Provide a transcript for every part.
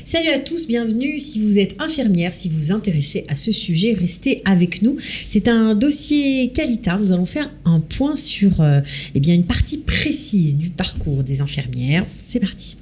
Salut à tous, bienvenue. Si vous êtes infirmière, si vous vous intéressez à ce sujet, restez avec nous. C'est un dossier Qualita. Nous allons faire un point sur une partie précise du parcours des infirmières. C'est parti.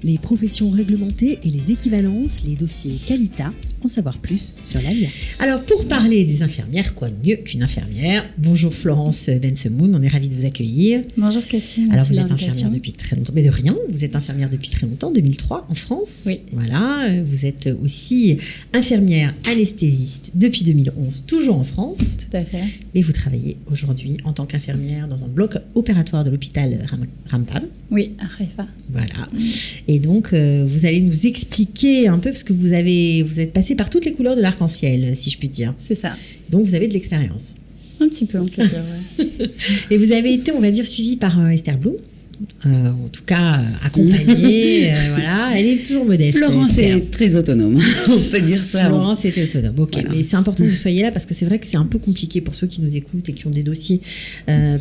Les professions réglementées et les équivalences, les dossiers Qualita, en savoir plus sur l'ALIA. Alors pour parler des infirmières, quoi de mieux qu'une infirmière? Bonjour Florence Bensemoun, on est ravis de vous accueillir. Bonjour Cathy. Alors vous êtes infirmière depuis très longtemps, mais de rien, vous êtes infirmière depuis très longtemps, 2003 en France. Oui. Voilà, vous êtes aussi infirmière anesthésiste depuis 2011, toujours en France. Tout à fait. Et vous travaillez aujourd'hui en tant qu'infirmière dans un bloc opératoire de l'hôpital Rampal. Oui, à Haïfa. Voilà. Et donc, vous allez nous expliquer un peu, parce que vous êtes passé par toutes les couleurs de l'arc-en-ciel, si je puis dire. C'est ça. Donc, vous avez de l'expérience. Un petit peu, on peut dire, ouais. Et vous avez été, on va dire, suivie par Esther Blum. En tout cas, accompagnée. Voilà. Elle est toujours modeste. Florence est très autonome, on peut dire ça. Florence était autonome. Ok, Voilà. Mais c'est important que vous soyez là parce que c'est vrai que c'est un peu compliqué pour ceux qui nous écoutent et qui ont des dossiers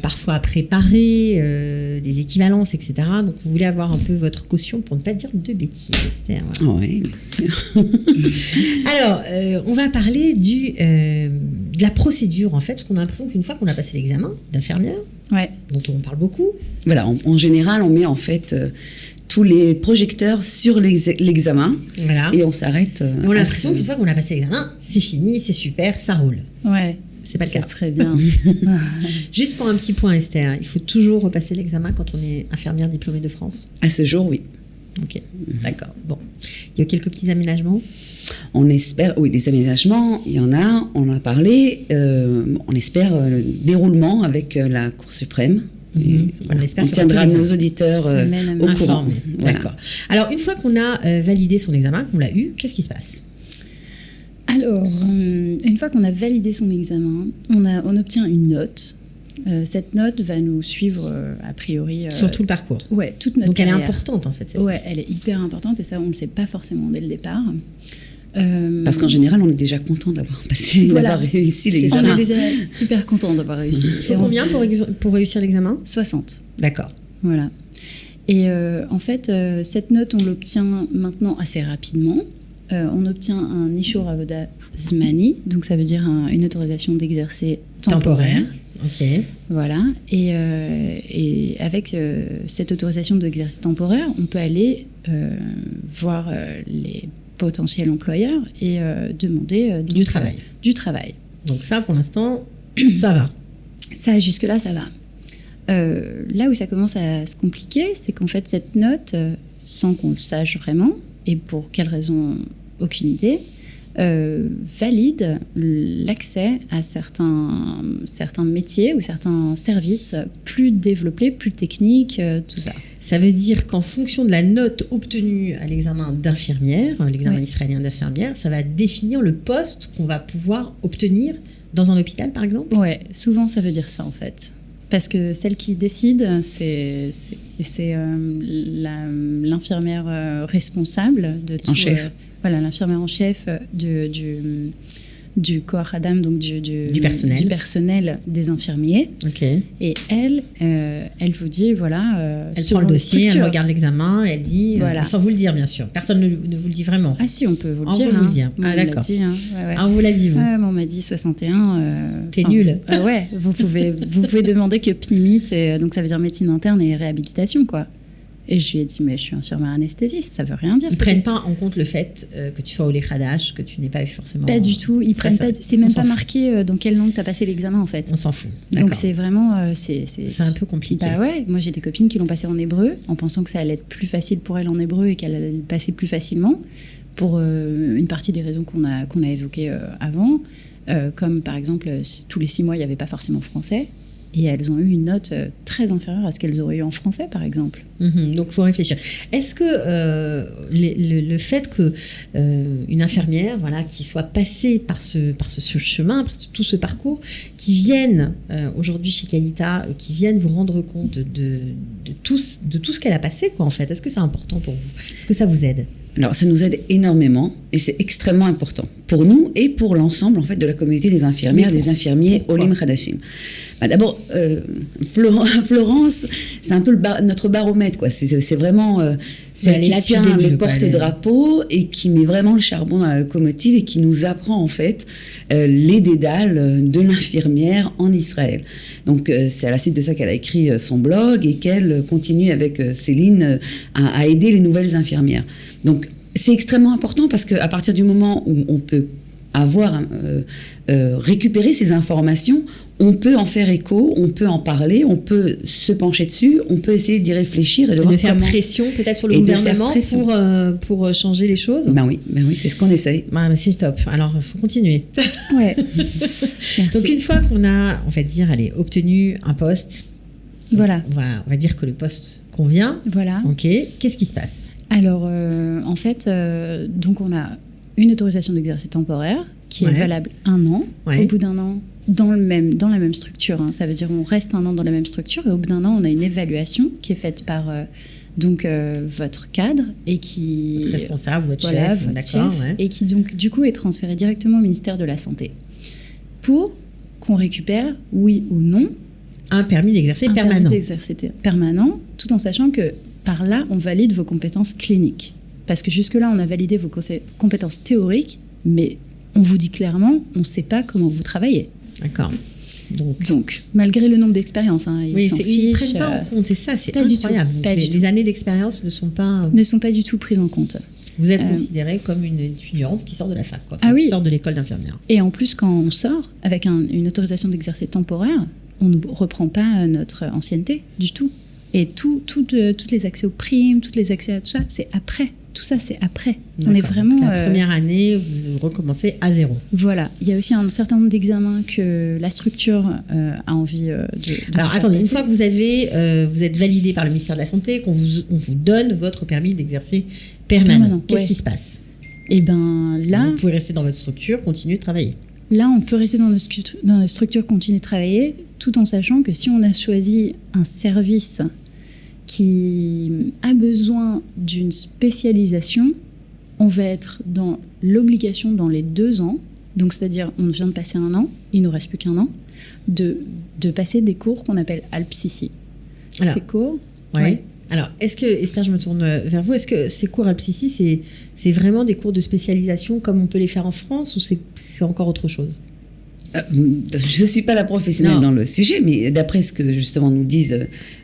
parfois à préparer, des équivalences, etc. Donc vous voulez avoir un peu votre caution pour ne pas dire de bêtises, Esther. Voilà. Oui, bien sûr. Alors, on va parler de la procédure en fait, parce qu'on a l'impression qu'une fois qu'on a passé l'examen d'infirmière, Ouais. dont on parle beaucoup. Voilà, en général, on met en fait tous les projecteurs sur l'examen Voilà. et on s'arrête. On a l'impression qu'une fois qu'on a passé l'examen, c'est fini, c'est super, ça roule. Ouais. C'est pas le Ça cas. serait bien. Juste pour un petit point, Esther, il faut toujours repasser l'examen quand on est infirmière diplômée de France. À ce jour, oui. Ok, d'accord. Bon, il y a quelques petits aménagements. On espère, oui, les aménagements, il y en a, on en a parlé. On espère le déroulement avec la Cour suprême. Et On espère on qu'il y aura tiendra plus nos d'examens. auditeurs au courant. Informés. Voilà. D'accord. Alors, une fois qu'on a validé son examen, qu'on l'a eu, qu'est-ce qui se passe? Alors, une fois qu'on a validé son examen, on obtient une note. Cette note va nous suivre, a priori... Sur tout le parcours. Ouais, toute notre Donc, elle est carrière. importante, en fait. cette- Ouais, elle est hyper importante et ça, on ne le sait pas forcément dès le départ. Parce qu'en général, on est déjà content d'avoir passé, Voilà. d'avoir réussi on l'examen. est déjà super content d'avoir réussi. Il faut Et on combien se dit- pour réussir l'examen? 60. D'accord. Voilà. Et en fait, cette note, on l'obtient maintenant assez rapidement. On obtient un Ishur Avoda Zmani, donc ça veut dire une autorisation d'exercer temporaire. Ok. Voilà. Et avec cette autorisation d'exercer temporaire, on peut aller voir les potentiels employeurs et demander Du travail. Du travail. Donc ça, pour l'instant, ça va. Ça, jusque-là, ça va. Là où ça commence à se compliquer, c'est qu'en fait, cette note, sans qu'on le sache vraiment, et pour quelle raison, aucune idée, valide l'accès à certains métiers ou certains services plus développés, plus techniques, tout ça. Ça veut dire qu'en fonction de la note obtenue à l'examen d'infirmière, l'examen Ouais. israélien d'infirmière, ça va définir le poste qu'on va pouvoir obtenir dans un hôpital, par exemple? Ouais, souvent ça veut dire ça en fait. Parce que celle qui décide, c'est l'infirmière responsable de tout. En chef. Voilà, l'infirmière en chef du Koach Adam, donc Du personnel. personnel des infirmiers. Ok. Et elle vous dit, voilà... Elle selon prend le les dossier, elle structures. regarde l'examen, elle dit, Voilà. sans vous le dire bien sûr, personne ne vous le dit vraiment. Ah si, on peut vous le On dire. peut vous le dire. On Ah, me l'a d'accord. dit, hein. Ouais, ouais. Ah, on vous l'a dit, vous. Ouais, mais on m'a dit 61. T'es enfin, nul. Ouais, vous pouvez demander que PNIMIT, donc ça veut dire médecine interne et réhabilitation, quoi. Et je lui ai dit, mais je suis infirmière anesthésiste, ça veut rien dire. Ils ça. prennent pas en compte le fait que tu sois au Lechadash, que tu n'aies pas eu forcément... Pas du tout, ils Ça, prennent ça, pas. C'est on même s'en pas fout. marqué dans quelle langue tu as passé l'examen, en fait. On s'en fout. Donc D'accord. c'est vraiment. C'est un peu compliqué. Bah ouais, moi j'ai des copines qui l'ont passé en hébreu, en pensant que ça allait être plus facile pour elles en hébreu et qu'elle allait le passer plus facilement, pour une partie des raisons qu'on a évoquées avant, comme par exemple, tous les 6 mois, il n'y avait pas forcément français, et elles ont eu une note très inférieure à ce qu'elles auraient eu en français, par exemple. Donc, il faut réfléchir. Est-ce que le fait que une infirmière, voilà, qui soit passée par ce chemin, par tout ce parcours, qui vienne aujourd'hui chez Qualita, qui vienne vous rendre compte de tout ce qu'elle a passé, quoi, en fait, est-ce que c'est important pour vous? Est-ce que ça vous aide? Alors, ça nous aide énormément et c'est extrêmement important. pour nous et pour l'ensemble en fait de la communauté des infirmières, des infirmiers Pourquoi Olim Khadashim. D'abord, Florence, c'est un peu notre baromètre, quoi. C'est vraiment celle qui tient le porte-drapeau et qui met vraiment le charbon dans la locomotive et qui nous apprend en fait les dédales de l'infirmière en Israël. Donc c'est à la suite de ça qu'elle a écrit son blog et qu'elle continue avec Céline à aider les nouvelles infirmières. Donc c'est extrêmement important parce qu'à partir du moment où on peut récupérer ces informations, on peut en faire écho, on peut en parler, on peut se pencher dessus, on peut essayer d'y réfléchir et de faire pression peut-être sur le gouvernement pour changer les choses. Ben oui, c'est ce qu'on essaye. C'est top. Alors, il faut continuer. Ouais. Donc, une fois qu'on a, on va dire, obtenu un poste, voilà. On va dire que le poste convient. Voilà. Ok. Qu'est-ce qui se passe? Alors, en fait, donc on a une autorisation d'exercer temporaire qui est valable 1 an. Au bout d'1 an, dans la même structure. Hein. Ça veut dire on reste 1 an dans la même structure et au bout d'1 an, on a une évaluation qui est faite par votre cadre et qui... Responsable, votre chef, d'accord. Et qui donc du coup est transféré directement au ministère de la Santé pour qu'on récupère, oui ou non, un permis d'exercer permanent. Permis d'exercer permanent, tout en sachant que par là, on valide vos compétences cliniques. Parce que jusque-là, on a validé vos compétences théoriques, mais on vous dit clairement, on ne sait pas comment vous travaillez. D'accord. Donc malgré le nombre d'expériences, ils s'en fichent. Ils prennent pas en compte, c'est ça, c'est incroyable. Les années d'expérience ne sont pas du tout prises en compte. Vous êtes considérée comme une étudiante qui sort de la fac, quoi. Qui sort de l'école d'infirmière. Et en plus, quand on sort avec une autorisation d'exercer temporaire, on ne reprend pas notre ancienneté du tout. Et toutes les accès aux primes, toutes les accès à tout ça, c'est après. Tout ça, c'est après. D'accord. On est vraiment... Donc, la première année, vous recommencez à 0. Voilà. Il y a aussi un certain nombre d'examens que la structure a envie de Alors, attendez, une fois que vous êtes validé par le ministère de la Santé, qu'on vous donne votre permis d'exercer permanent. Qu'est-ce qui se passe? Eh bien, là... Vous pouvez rester dans votre structure, continuer de travailler. Là, on peut rester dans notre structure, continuer de travailler, tout en sachant que si on a choisi un service qui a besoin d'une spécialisation, on va être dans l'obligation dans les 2 ans, donc c'est-à-dire on vient de passer 1 an, il ne nous reste plus qu'1 an, de passer des cours qu'on appelle ALPSICI. Ces cours... Oui. Alors, est-ce que, Esther, je me tourne vers vous, est-ce que ces cours ALPSICI, c'est vraiment des cours de spécialisation comme on peut les faire en France ou c'est encore autre chose? Je ne suis pas la professionnelle dans le sujet, mais d'après ce que justement nous disent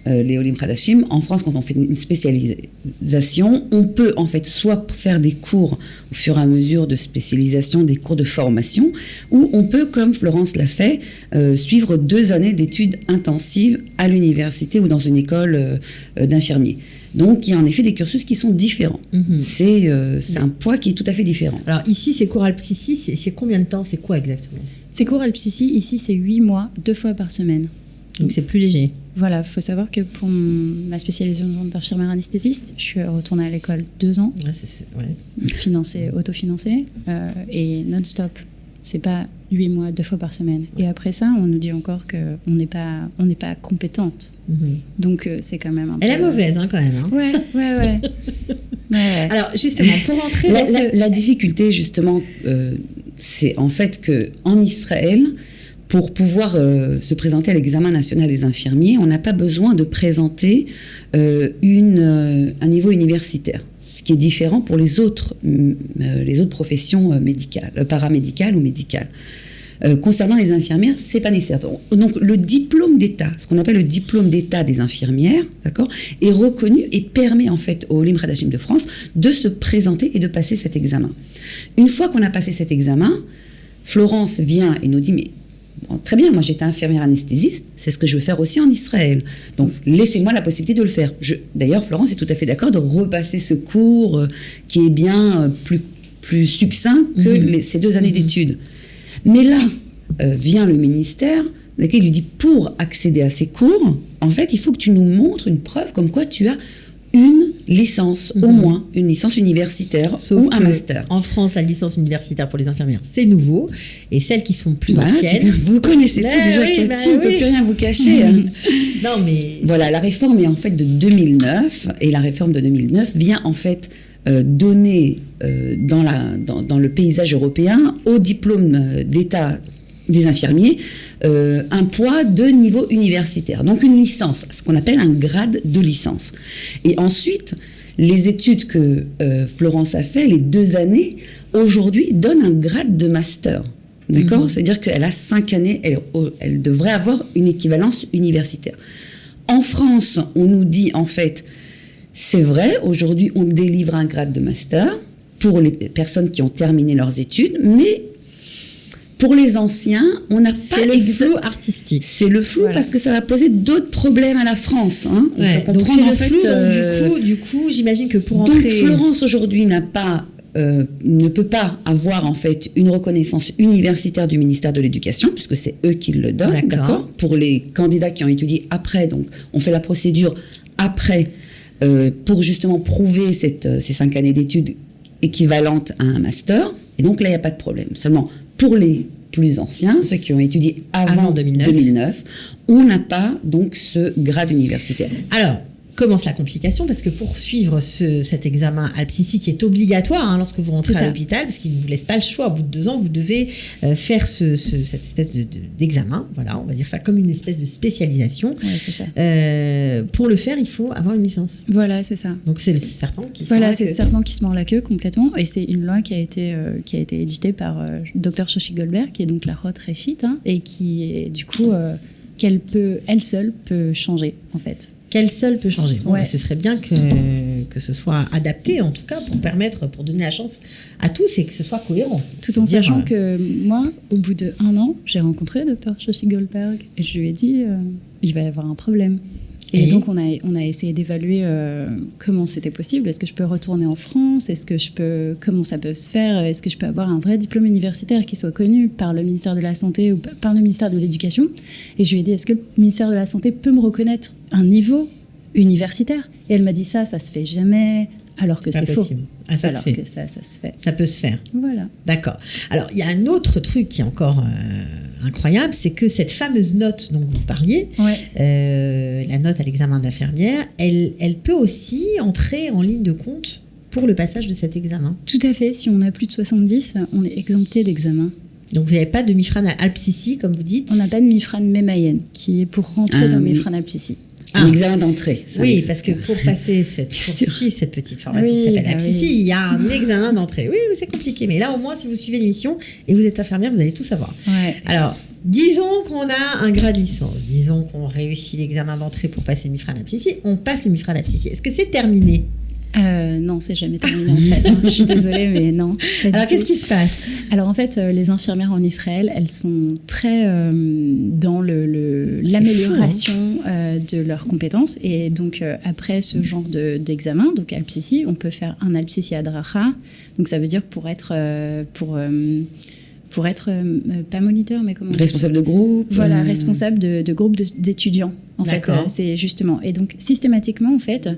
les Olim Khadashim, en France, quand on fait une spécialisation, on peut en fait soit faire des cours au fur et à mesure de spécialisation, des cours de formation, ou on peut, comme Florence l'a fait, suivre 2 années d'études intensives à l'université ou dans une école d'infirmiers. Donc, il y a en effet des cursus qui sont différents. C'est un poids qui est tout à fait différent. Alors ici, ces cours ALPSICI, c'est combien de temps? C'est quoi exactement? Ces cours ALPSICI, ici, c'est 8 mois, 2 fois par semaine. Donc c'est plus léger. Voilà, il faut savoir que pour ma spécialisation d'infirmière anesthésiste, je suis retournée à l'école 2 ans, autofinancée, et non-stop. C'est pas 8 mois, 2 fois par semaine. Et après ça, on nous dit encore qu'on n'est pas compétente. Donc c'est quand même un peu... Elle est mauvaise, quand même. Ouais. Alors justement, pour rentrer la difficulté, justement, c'est en fait qu'en Israël, pour pouvoir se présenter à l'examen national des infirmiers, on n'a pas besoin de présenter un niveau universitaire. Ce qui est différent pour les autres professions médicales, paramédicales ou médicales. Concernant les infirmières, c'est pas nécessaire. Donc le diplôme d'État, ce qu'on appelle le diplôme d'État des infirmières, d'accord, est reconnu et permet en fait aux Olim Khadashim de France de se présenter et de passer cet examen. Une fois qu'on a passé cet examen, Florence vient et nous dit mais bon, très bien, moi j'étais infirmière anesthésiste, c'est ce que je veux faire aussi en Israël. Donc laissez-moi la possibilité de le faire. D'ailleurs, Florence est tout à fait d'accord de repasser ce cours qui est bien plus succinct que ces 2 années d'études. Mais là, vient le ministère, qui lui dit pour accéder à ces cours, en fait, il faut que tu nous montres une preuve comme quoi tu as une licence, au moins, une licence universitaire ou un master. En France, la licence universitaire pour les infirmières, c'est nouveau. Et celles qui sont plus anciennes... Vous connaissez tout déjà, Cathy, on ne peut plus rien vous cacher. Non, mais... Voilà, la réforme est en fait de 2009. Et la réforme de 2009 vient en fait donner dans le paysage européen au diplôme d'État des infirmiers un poids de niveau universitaire. Donc une licence, ce qu'on appelle un grade de licence. Et ensuite, les études que Florence a fait, les 2 années, aujourd'hui, donnent un grade de master. D'accord ? C'est-à-dire qu'elle a 5 années, elle devrait avoir une équivalence universitaire. En France, on nous dit, en fait, c'est vrai, aujourd'hui, on délivre un grade de master pour les personnes qui ont terminé leurs études, mais pour les anciens, on n'a pas... C'est le flou artistique. C'est le flou parce que ça va poser d'autres problèmes à la France. Hein. Ouais, donc c'est le flou, donc du coup, j'imagine que pour entrer... Donc Florence, aujourd'hui, ne peut pas avoir en fait une reconnaissance universitaire du ministère de l'Éducation, puisque c'est eux qui le donnent, d'accord. Pour les candidats qui ont étudié après, donc on fait la procédure après pour justement prouver ces 5 années d'études équivalentes à un master. Et donc là, il n'y a pas de problème. Seulement, pour les plus anciens, ceux qui ont étudié avant 2009, on n'a pas donc ce grade universitaire. Alors, commence la complication, parce que pour suivre cet examen ALPSICI qui est obligatoire lorsque vous rentrez à l'hôpital, parce qu'il ne vous laisse pas le choix, au bout de 2 ans, vous devez faire cette espèce d'examen, voilà, on va dire ça comme une espèce de spécialisation. Ouais, c'est ça. Pour le faire, il faut avoir une licence. Voilà, c'est ça. Donc c'est le serpent qui se Voilà, c'est le serpent qui se mord la queue complètement, et c'est une loi qui a été éditée par Dr Shoshi Goldberg, qui est donc la Roth-Reshit, et qui est du coup elle seule peut changer en fait. Qu'elle seule peut changer. Bon, ce serait bien que ce soit adapté, en tout cas, pour donner la chance à tous et que ce soit cohérent. Tout en sachant que moi, au bout de 1 an, j'ai rencontré Dr Shoshi Goldberg et je lui ai dit il va y avoir un problème. Et donc, on a essayé d'évaluer comment c'était possible. Est-ce que je peux retourner en France ? Comment ça peut se faire ? Est-ce que je peux avoir un vrai diplôme universitaire qui soit connu par le ministère de la Santé ou par le ministère de l'Éducation ? Et je lui ai dit, est-ce que le ministère de la Santé peut me reconnaître un niveau universitaire ? Et elle m'a dit ça se fait jamais, alors que c'est faux. Ça se fait. Que ça se fait. Ça peut se faire. Voilà. D'accord. Alors, il y a un autre truc qui est encore incroyable, c'est que cette fameuse note dont vous parliez, la note à l'examen d'infirmière, elle peut aussi entrer en ligne de compte pour le passage de cet examen. Tout à fait. Si on a plus de 70, on est exempté d'examen. Donc, vous n'avez pas de Mifran ALPSICI, comme vous dites ? On n'a pas de Mifran Mémayenne, qui est pour rentrer dans Mifran ALPSICI. Un examen d'entrée. Oui, parce que pour passer cette petite formation qui s'appelle ALPSICI, il y a un examen d'entrée. Oui, mais c'est compliqué. Mais là, au moins, si vous suivez l'émission et vous êtes infirmière, vous allez tout savoir. Ouais. Alors, disons qu'on a un grade licence. Disons qu'on réussit l'examen d'entrée pour passer le Mifran ALPSICI. On passe le Mifran ALPSICI. Est-ce que c'est terminé ? Non, c'est jamais terminé en fait. Je suis désolée, mais non. Alors, qu'est-ce qui se passe ? Alors, en fait, les infirmières en Israël, elles sont très dans l'amélioration de leurs compétences. Et donc, après ce genre d'examen, donc ALPSICI, on peut faire un ALPSICI Adracha. Donc, ça veut dire pour être pas moniteur, mais comment responsable de groupe. Voilà, responsable de groupe d'étudiants. En fait, c'est justement. Et donc, systématiquement, en fait,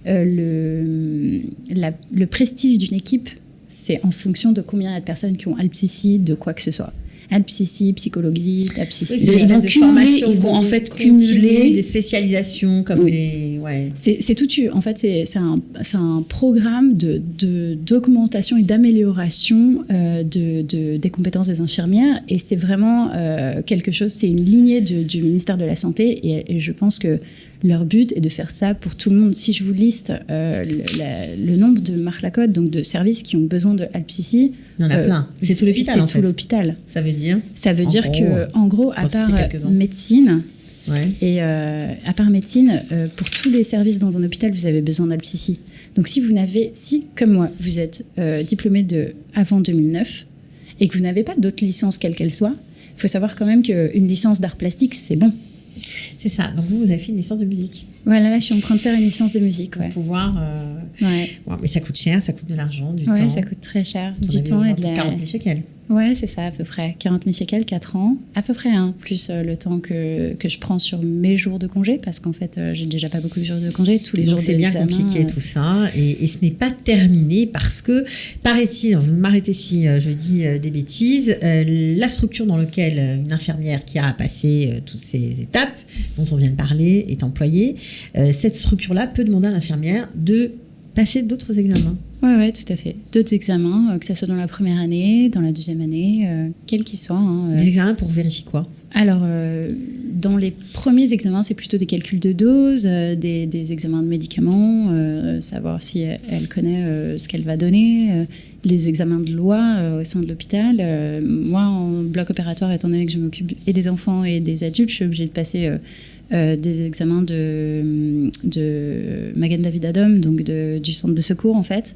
le prestige d'une équipe, c'est en fonction de combien il y a de personnes qui ont ALPSICI, de quoi que ce soit. ALPSICI, psychologie, ALPSICI. Ils vont cumuler, ils vont en fait cumuler des spécialisations comme des. Ouais. C'est tout. En fait, c'est un programme d'augmentation et d'amélioration des compétences des infirmières. Et c'est vraiment quelque chose. C'est une lignée du ministère de la Santé. Et je pense que leur but est de faire ça pour tout le monde. Si je vous liste le nombre de Marlakot, donc de services qui ont besoin de ALPSICI, il y en a plein. C'est tout l'hôpital. C'est tout l'hôpital. Ça veut dire que, en gros, à part médecine, et à part médecine, pour tous les services dans un hôpital, vous avez besoin d'ALPSICI. Donc, si, comme moi, vous êtes diplômé avant 2009 et que vous n'avez pas d'autres licences, quelle qu'elle soit, il faut savoir quand même qu'une licence d'art plastique, c'est bon. C'est ça. Donc, vous avez fait une licence de musique. Voilà, là, je suis en train de faire une licence de musique. Pour pouvoir. Bon, mais ça coûte cher, ça coûte de l'argent, du temps. Oui, ça coûte très cher. Du temps et de la. 40 000 shekels. Ouais, c'est ça, à peu près. 40 000 shekels, 4 ans. À peu près, plus le temps que je prends sur mes jours de congé, parce qu'en fait, j'ai déjà pas beaucoup de jours de congé. Tous les jours c'est bien compliqué tout ça. Et ce n'est pas terminé parce que, paraît-il, vous m'arrêtez si je dis des bêtises, la structure dans laquelle une infirmière qui a passé toutes ces étapes dont on vient de parler est employée, cette structure-là peut demander à l'infirmière de passer d'autres examens. Ouais, tout à fait. D'autres examens, que ce soit dans la première année, dans la deuxième année, quels qu'ils soient. Des examens pour vérifier quoi? Alors, dans les premiers examens, c'est plutôt des calculs de doses, des examens de médicaments, savoir si elle connaît ce qu'elle va donner, les examens de loi au sein de l'hôpital. Moi, en bloc opératoire, étant donné que je m'occupe et des enfants et des adultes, je suis obligée de passer des examens de Magen David Adom, donc du centre de secours, en fait,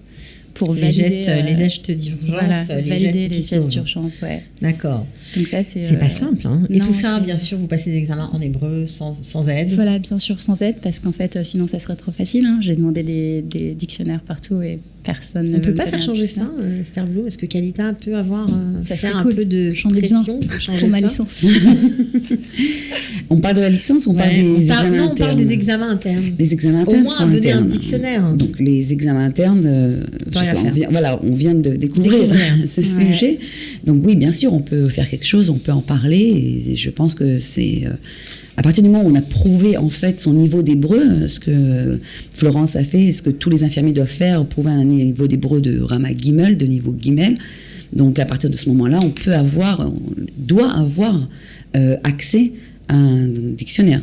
pour valider les gestes d'urgence, voilà, valider les gestes sauvent. d'urgence, ouais. D'accord. Donc ça, c'est pas simple. Hein. Et non, tout ça, c'est- bien sûr, vous passez des examens en hébreu sans aide. Voilà, bien sûr, sans aide, parce qu'en fait, sinon, ça serait trop facile. Hein. J'ai demandé des dictionnaires partout et personne ne On peut veut pas me faire donner un changer dictionnaire. ça, Esther Blou? Est-ce que Kalita peut avoir Ça faire serait un cool. peu de J'en ai besoin pression pour changer pour ma ça? licence. On parle de la licence, on parle Ouais, des on parle, examens non, on parle internes. des examens internes. Les examens Au internes moins, sont donner un internes. dictionnaire. Donc les examens internes, Peut rien faire. on vient de découvrir ce Ouais. sujet. Donc oui, bien sûr, on peut faire quelque chose, on peut en parler. Et je pense que c'est à partir du moment où on a prouvé en fait son niveau d'hébreu, ce que Florence a fait, ce que tous les infirmiers doivent faire, prouver un niveau d'hébreu de Rama Gimel, de niveau Gimel. Donc à partir de ce moment-là, on doit avoir accès à un dictionnaire.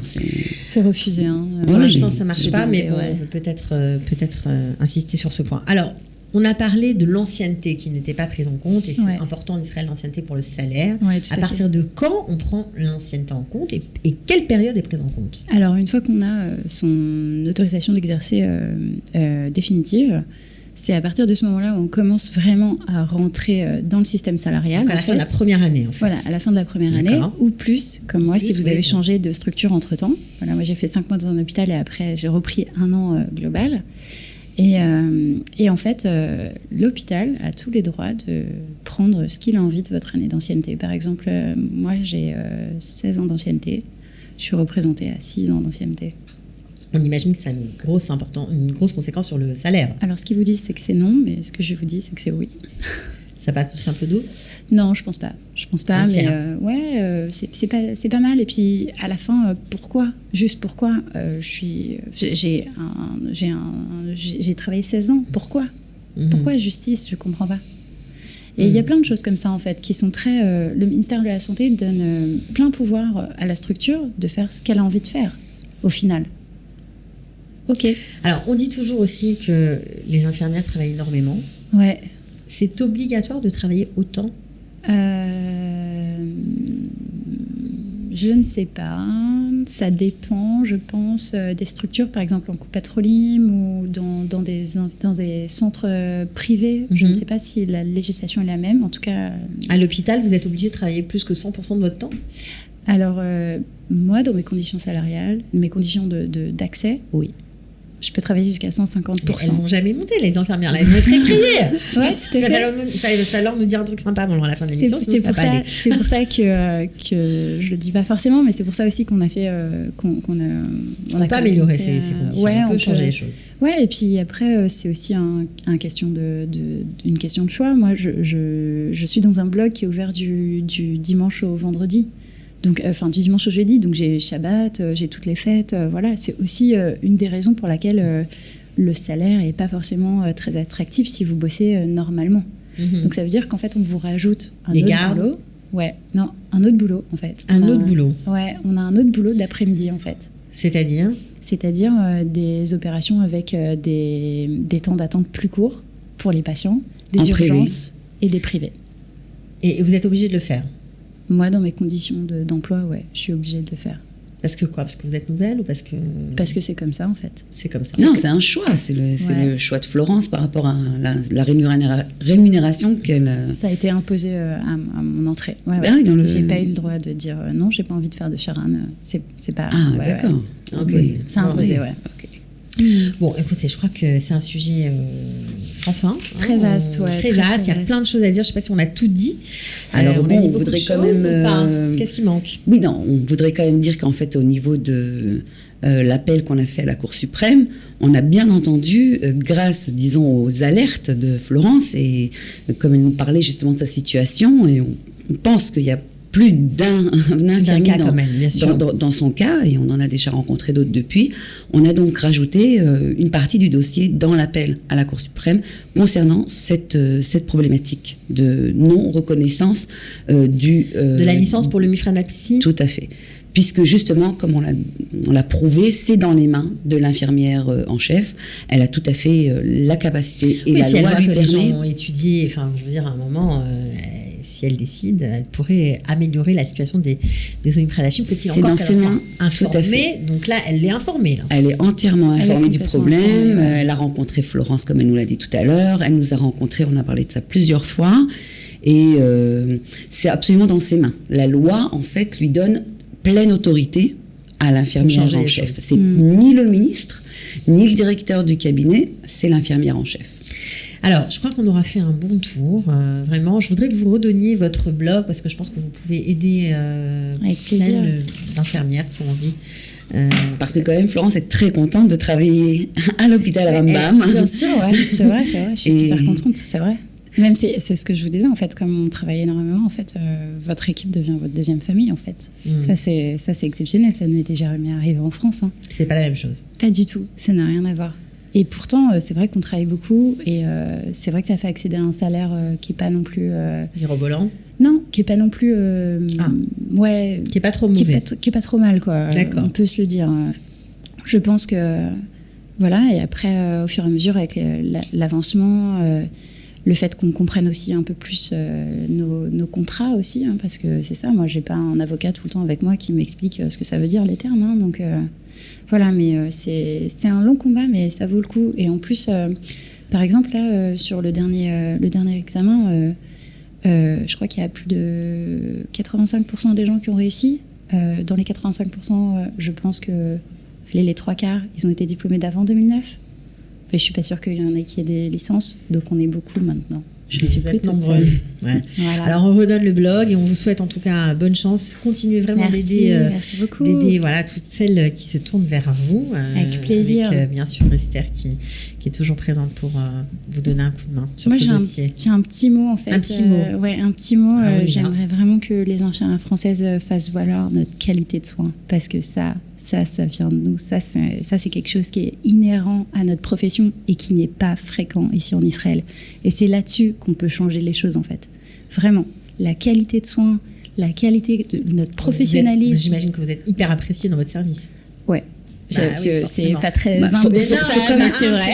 C'est refusé. Hein. Pour Ouais, l'instant, j'ai- ça marche j'ai pas, mais demandé, bon, ouais. on veut peut-être insister sur ce point. Alors, on a parlé de l'ancienneté qui n'était pas prise en compte, et c'est Ouais. important en Israël, l'ancienneté pour le salaire. Ouais, tout À à partir de quand on prend l'ancienneté en compte et quelle période est prise en compte? Alors, une fois qu'on a son autorisation d'exercer définitive, c'est à partir de ce moment-là où on commence vraiment à rentrer dans le système salarial. Donc à la en fin de la fait. première année, en fait. Voilà, à la fin de la première année, D'accord. ou plus, comme moi, si Plus, vous avez oui. changé de structure entre-temps. Voilà, moi, j'ai fait 5 mois dans un hôpital et après, j'ai repris 1 an global. Et en fait, l'hôpital a tous les droits de prendre ce qu'il a envie de votre année d'ancienneté. Par exemple, moi, j'ai 16 ans d'ancienneté. Je suis représentée à 6 ans d'ancienneté. On imagine que ça a une grosse conséquence sur le salaire. Alors, ce qu'ils vous disent, c'est que c'est non, mais ce que je vous dis, c'est que c'est oui. Ça passe tout simple d'eau. Non, je pense pas. Je pense pas, Un mais tiers. c'est pas mal. Et puis à la fin, pourquoi? Juste pourquoi? J'ai travaillé 16 ans. Pourquoi? Mhm. Pourquoi justice? Je comprends pas. Et il y a plein de choses comme ça en fait qui sont très. Le ministère de la Santé donne plein pouvoir à la structure de faire ce qu'elle a envie de faire. Au final. Ok. Alors, on dit toujours aussi que les infirmières travaillent énormément. Ouais. C'est obligatoire de travailler autant? Je ne sais pas. Ça dépend, je pense, des structures, par exemple en Coupatrolim ou dans des centres privés. Je ne sais pas si la législation est la même. En tout cas, À l'hôpital, vous êtes obligé de travailler plus que 100% de votre temps? alors moi, dans mes conditions salariales, mes conditions d'accès, oui. Je peux travailler jusqu'à 150%. Mais elles vont jamais monter, les infirmières. Là, elles vont être effrayées. Ouais, tout à Il fait. va falloir nous dire un truc sympa avant la fin de l'émission. C'est pour ça que je le dis pas forcément, mais c'est pour ça aussi qu'on a fait On peut améliorer ces conditions, ouais, on peut changer les choses. Ouais, et puis après c'est aussi une question de choix. Moi, je suis dans un blog qui est ouvert du dimanche au vendredi. Donc, du dimanche au jeudi, donc j'ai Shabbat, j'ai toutes les fêtes, voilà. C'est aussi une des raisons pour laquelle le salaire n'est pas forcément très attractif si vous bossez normalement. Mhm. Donc ça veut dire qu'en fait on vous rajoute un Des autre gardes. boulot. Ouais, non, un autre boulot en fait. Un On a autre boulot. Ouais, on a un autre boulot d'après-midi en fait. C'est-à-dire? C'est-à-dire des opérations avec des temps d'attente plus courts pour les patients, des En privé. urgences et des privés. Et vous êtes obligé de le faire? Moi, dans mes conditions d'emploi, ouais, je suis obligée de le faire. Parce que quoi? Parce que vous êtes nouvelle ou parce que... Parce que c'est comme ça en fait. C'est comme ça. Non, c'est un choix. C'est Ouais. le choix de Florence par rapport à la rémunération qu'elle. Ça a été imposé à mon entrée. Ouais, ouais. Ah oui, dans le- J'ai pas eu le droit de dire non, j'ai pas envie de faire de charan. C'est pas. Ah, ouais, d'accord. ouais. Imposé. C'est imposé, ouais. Ok. Bon, écoutez, je crois que c'est un sujet sans fin. Très vaste, ouais, Très très, vaste. très Il y a vaste. plein de choses à dire. Je ne sais pas si on a tout dit. Alors, on a bon, dit on beaucoup voudrait de quand choses même, ou pas Qu'est-ce qui manque? Oui, non, on voudrait quand même dire qu'en fait, au niveau de l'appel qu'on a fait à la Cour suprême, on a bien entendu, grâce, disons, aux alertes de Florence, et comme elle nous parlait justement de sa situation, et on pense qu'il y a plus d'un infirmier cas quand même, bien sûr. dans son cas, et on en a déjà rencontré d'autres depuis. On a donc rajouté une partie du dossier dans l'appel à la Cour suprême concernant cette problématique de non-reconnaissance de la licence pour le mifranapcine. Tout à fait. Puisque justement, comme on l'a prouvé, c'est dans les mains de l'infirmière en chef. Elle a tout à fait la capacité et la si loi lui elle voit que les permet. gens ont étudié, enfin, je veux dire, à un moment, si elle décide, elle pourrait améliorer la situation des omeprazole. Faut-il C'est encore dans qu'elle ses soit mains, tout à fait. informée. Donc là, elle l'est informée. Là. Elle est entièrement informée du complètement problème. informée, ouais. Elle a rencontré Florence, comme elle nous l'a dit tout à l'heure. Elle nous a rencontrés, on a parlé de ça plusieurs fois. Et c'est absolument dans ses mains. La loi, en fait, lui donne pleine autorité à l'infirmière en chef. C'est ni le ministre, ni le directeur du cabinet, c'est l'infirmière en chef. Alors, je crois qu'on aura fait un bon tour. Vraiment, je voudrais que vous redonniez votre blog parce que je pense que vous pouvez aider Avec plaisir. plein d'infirmières qui ont envie. Parce que quand même, Florence est très contente de travailler à l'hôpital Rambam. Bien sûr, ouais, c'est vrai. Je suis super contente, c'est vrai. Même c'est ce que je vous disais, en fait, comme on travaille énormément, en fait, votre équipe devient votre deuxième famille, en fait. Ça, c'est exceptionnel, ça ne m'était jamais arrivé en France. Hein. C'est pas la même chose. Pas du tout, ça n'a rien à voir. Et pourtant, c'est vrai qu'on travaille beaucoup, et c'est vrai que ça fait accéder à un salaire qui est pas non plus... Mirobolant. Non, qui est pas non plus... ouais, qui est pas trop mauvais. Qui est pas trop mal, quoi. D'accord. On peut se le dire. Je pense que... Voilà, et après, au fur et à mesure, avec l'avancement... le fait qu'on comprenne aussi un peu plus nos contrats aussi, hein, parce que c'est ça, moi j'ai pas un avocat tout le temps avec moi qui m'explique ce que ça veut dire les termes, hein, donc voilà, mais c'est un long combat, mais ça vaut le coup. Et en plus, par exemple là, sur le dernier examen, je crois qu'il y a plus de 85% des gens qui ont réussi. Dans les 85%, je pense que les 3/4, ils ont été diplômés d'avant 2009. Je suis pas sûre qu'il y en ait qui aient des licences, donc on est beaucoup maintenant. Je ne suis plus toute seule. Ouais. Voilà. Alors on redonne le blog et on vous souhaite en tout cas bonne chance. Continuez vraiment d'aider beaucoup. Voilà, toutes celles qui se tournent vers vous. Avec plaisir. Avec bien sûr Esther qui est toujours présente pour vous donner un coup de main sur Moi, ce dossier. J'ai un petit mot en fait. Un petit mot. Ouais, un petit mot. Oui, j'aimerais vraiment que les infirmières françaises fassent valoir notre qualité de soins, parce que ça vient de nous. Ça, c'est quelque chose qui est inhérent à notre profession et qui n'est pas fréquent ici en Israël. Et c'est là-dessus qu'on peut changer les choses en fait. Vraiment, la qualité de soins, la qualité de notre professionnalisme. J'imagine que vous êtes hyper apprécié dans votre service. Ouais. C'est pas très faut humble, quand mais c'est vrai.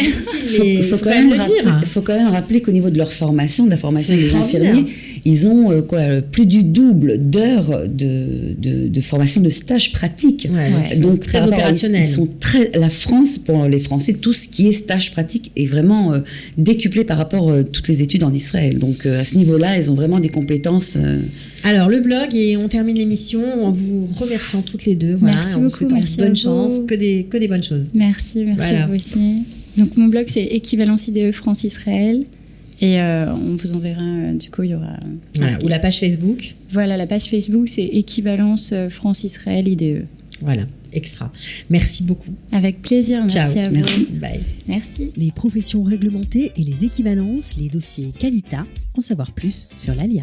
Il faut quand même le dire. Il faut quand même rappeler qu'au niveau de leur formation, de la formation des infirmiers, ils ont plus du double d'heures de formation de stage pratique. Ouais, donc très opérationnels. Ils sont la France, pour les Français, tout ce qui est stage pratique est vraiment décuplé par rapport à toutes les études en Israël. Donc à ce niveau-là, ils ont vraiment des compétences. Alors le blog, et on termine l'émission en vous remerciant toutes les deux. Voilà, merci en vous beaucoup, souhaitant merci bonne à chance, vous. que des bonnes choses. Merci Voilà. à vous aussi. Donc mon blog c'est Équivalence IDE France Israël, et on vous enverra, du coup il y aura... Voilà, ou la page Facebook. Voilà, la page Facebook c'est Équivalence France Israël IDE. Voilà, extra. Merci beaucoup. Avec plaisir, merci Ciao. à vous. Merci. Bye. Merci. Les professions réglementées et les équivalences, les dossiers Qualita, en savoir plus sur l'ALIA.